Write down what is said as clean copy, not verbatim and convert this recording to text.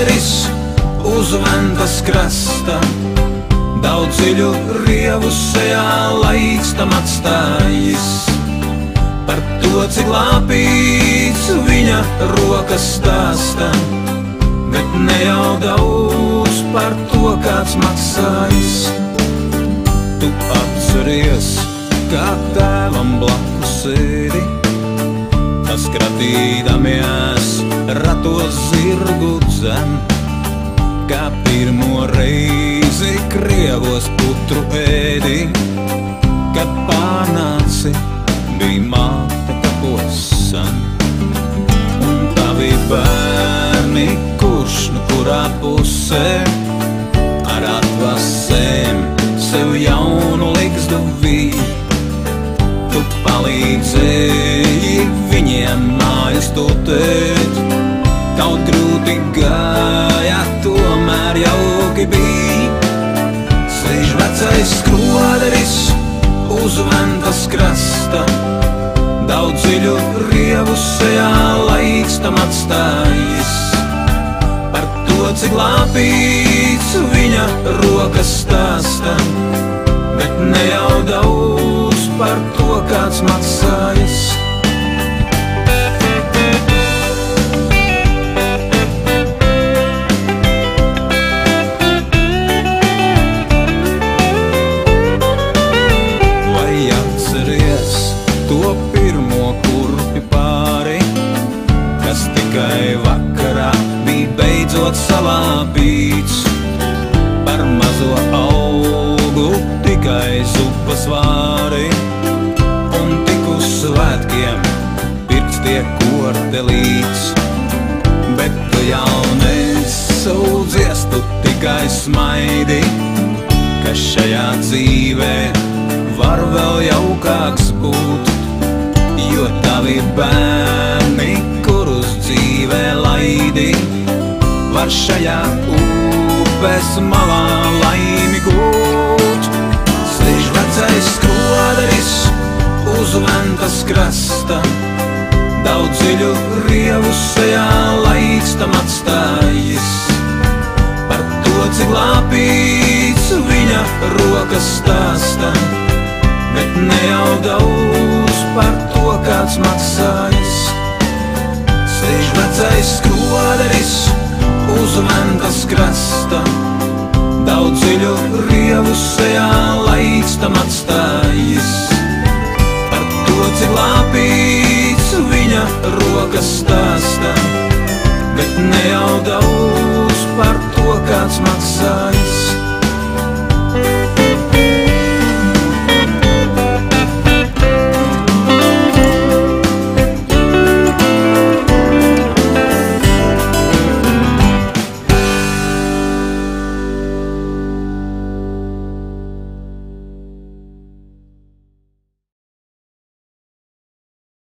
skroderis uz ventas krasta. Daudz dziļu rievu sejā laiks tam atstājis. Par to, cik lāpīts viņa rokas stāsta, bet ne jau daudz par to, kāds maksājis. Tu atceries, kā tēvam blakus sēdi, tas kratīdamies ratos zirgu dzen, kā pirmo reizi Krievos putru ēdi, kad pārnāci, bija māte kapos sen. Un tavi bērni, kurš nu kurā pusē, ar atvasēm sev jaunu ligzdu vīja. Tu palīdzēji viņiem mājas tutēt, kaut grūti gāja, tomēr jauki bija. Sēž vecais skroderis uz ventas krasta, daudz dziļu rievu sejā laiks tam atstājis. Par to, cik lāpīts viņa rokas stāsta, bet ne jau daudz par to, kāds maksājis. Tikai vakarā bija beidzot salāpīts, par mazo augu tikai zupas vāri, un tik uz svētkiem pirks tiek kordelīts. Bet tu jau nesūdzies, tu tikai smaidi, ka šajā dzīvē var vēl jaukāks būt, jo tavi bērni, kurus dzīvē laidi, var šajā upes malā laimi gūt. Sēž vecais skroderis uz ventas krasta, daudz dziļu rievu sejā laiks tam atstājis. Par to, cik lāpīts viņa rokas stāsta, bet ne jau daudz par to, kāds maksājis. Sēž vecais skroderis uz ventas krasta, daudz dziļu rievu sejā